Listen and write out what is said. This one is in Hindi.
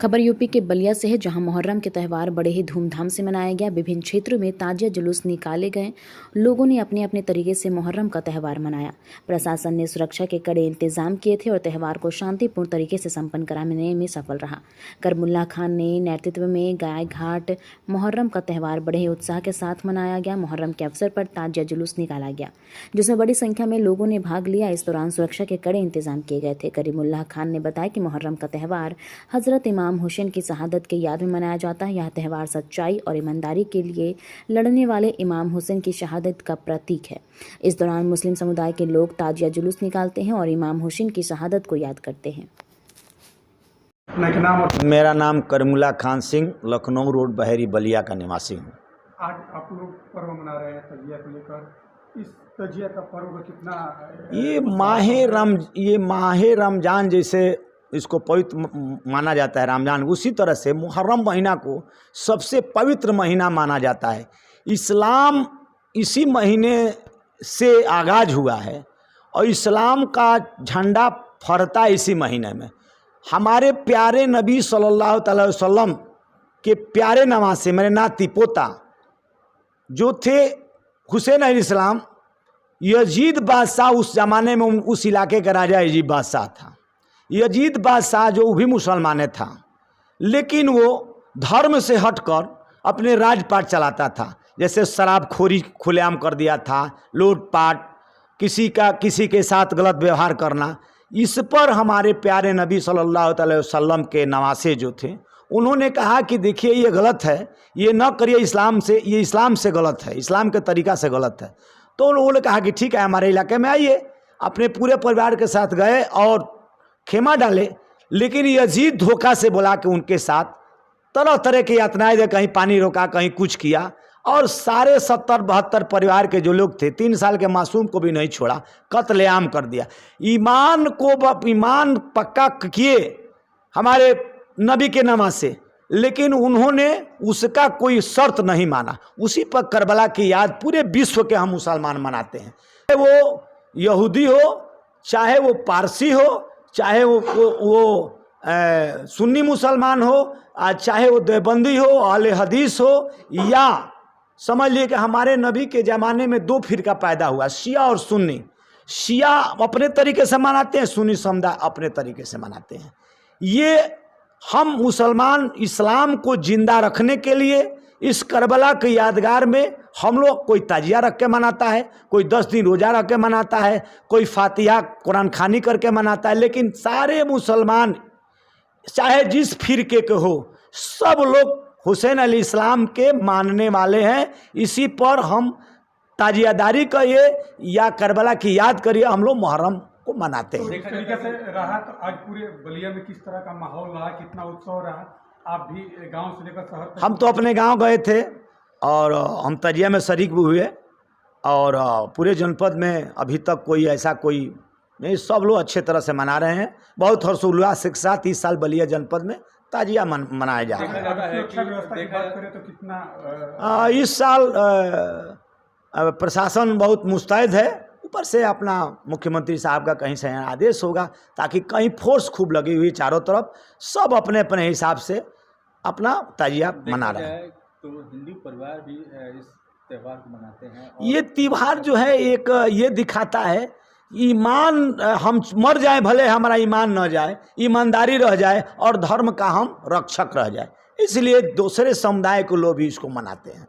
खबर यूपी के बलिया से है, जहां मुहर्रम के त्यौहार बड़े ही धूमधाम से मनाया गया। विभिन्न क्षेत्रों में ताजिया जुलूस निकाले गए। लोगों ने अपने अपने तरीके से मुहर्रम का त्यौहार मनाया। प्रशासन ने सुरक्षा के कड़े इंतजाम किए थे और त्यौहार को शांतिपूर्ण तरीके से संपन्न कराने में सफल रहा। करमुल्ला खान ने नेतृत्व में गाय घाट मुहर्रम का त्यौहार बड़े ही उत्साह के साथ मनाया गया। मुहर्रम के अवसर पर ताजिया जुलूस निकाला गया, जिसमें बड़ी संख्या में लोगों ने भाग लिया। इस दौरान सुरक्षा के कड़े इंतजाम किए गए थे। करीमुल्लाह खान ने बताया कि मुहर्रम का त्यौहार हजरत इमाम हुसैन की शहादत के याद में मनाया जाता है। यह त्यौहार सच्चाई और ईमानदारी के लिए लड़ने वाले इमाम हुसैन की शहादत का प्रतीक है। इस दौरान मुस्लिम समुदाय के लोग ताजिया जुलूस निकालते हैं और इमाम हुसैन की शहादत को याद करते हैं। मेरा नाम करमुल्ला खान सिंह, लखनऊ रोड बहेरी बलिया का निवासी हूँ। आज आप लोग पर्व मना रहे हैं तजिया को लेकर। इस तजिया का पर्व कितना ये माहे रमजान जैसे इसको पवित्र माना जाता है रमजान, उसी तरह से मुहर्रम महीना को सबसे पवित्र महीना माना जाता है। इस्लाम इसी महीने से आगाज हुआ है और इस्लाम का झंडा फहरता है इसी महीने में। हमारे प्यारे नबी सल्लल्लाहु अलैहि वसल्लम के प्यारे नवासे मेरे नाती पोता जो थे हुसैन अलैहिस्सलाम, यजीद बादशाह उस ज़माने में उस इलाके का राजा यजीद बादशाह था। यजीद बादशाह जो भी मुसलमान था, लेकिन वो धर्म से हटकर अपने राजपाट चलाता था। जैसे शराबखोरी खुलेआम कर दिया था, लूटपाट, किसी के साथ गलत व्यवहार करना। इस पर हमारे प्यारे नबी सल्लल्लाहु अलैहि वसल्लम के नवासे जो थे, उन्होंने कहा कि देखिए ये गलत है, ये न करिए, ये इस्लाम से गलत है, इस्लाम के तरीक़ा से गलत है। तो उन्होंने कहा कि ठीक है, हमारे इलाके में आइए। अपने पूरे परिवार के साथ गए और खेमा डाले, लेकिन यजीद धोखा से बोला कि उनके साथ तरह तरह की यातनाएं दे, कहीं पानी रोका, कहीं कुछ किया, और सारे 70-72 परिवार के जो लोग थे, 3 साल के मासूम को भी नहीं छोड़ा, कत्लेआम कर दिया। ईमान पक्का किए हमारे नबी के नमाज से, लेकिन उन्होंने उसका कोई शर्त नहीं माना। उसी पर करबला की याद पूरे विश्व के हम मुसलमान मनाते हैं, चाहे वो यहूदी हो, चाहे वो पारसी हो, चाहे वो सुन्नी मुसलमान हो, चाहे वो देवबंदी हो, अहले हदीस हो, या समझ लिए कि हमारे नबी के ज़माने में 2 फिरका पैदा हुआ, शिया और सुन्नी। शिया अपने तरीके से मनाते हैं, सुन्नी समुदाय अपने तरीके से मनाते हैं। ये हम मुसलमान इस्लाम को जिंदा रखने के लिए इस करबला के यादगार में हम लोग कोई ताजिया रख के मनाता है, कोई 10 दिन रोज़ा रख के मनाता है, कोई फातिहा कुरान खानी करके मनाता है। लेकिन सारे मुसलमान चाहे जिस फिरके के हो, सब लोग हुसैन अलैहिस्सलाम के मानने वाले हैं। इसी पर हम ताजियादारी करिए या करबला की याद करिए, हम लोग मुहर्रम को मनाते हैं। एक तरीके से रहा तो आज पूरे बलिया में किस तरह का माहौल रहा, कितना उत्सव रहा? आप भी गांव से लेकर शहर तक? हम तो अपने गांव गए थे और हम तजिया में शरीक भी हुए, और पूरे जनपद में अभी तक कोई ऐसा कोई नहीं, सब लोग अच्छे तरह से मना रहे हैं। बहुत हर्षोल्लास के साथ इस साल बलिया जनपद में ताजिया मनाया जा रहा है। सुरक्षा व्यवस्था की बात करें तो कितना इस साल प्रशासन बहुत मुस्तैद है। ऊपर से अपना मुख्यमंत्री साहब का कहीं से आदेश होगा, ताकि कहीं फोर्स खूब लगी हुई चारों तरफ, सब अपने अपने हिसाब से अपना ताजिया मना रहे हैं। तो हिंदू परिवार भी इस त्यौहार को मनाते हैं। ये त्यौहार जो है एक ये दिखाता है ईमान, हम मर जाए भले हमारा ईमान न जाए, ईमानदारी रह जाए और धर्म का हम रक्षक रह जाए, इसलिए दूसरे समुदाय के लोग भी इसको मनाते हैं।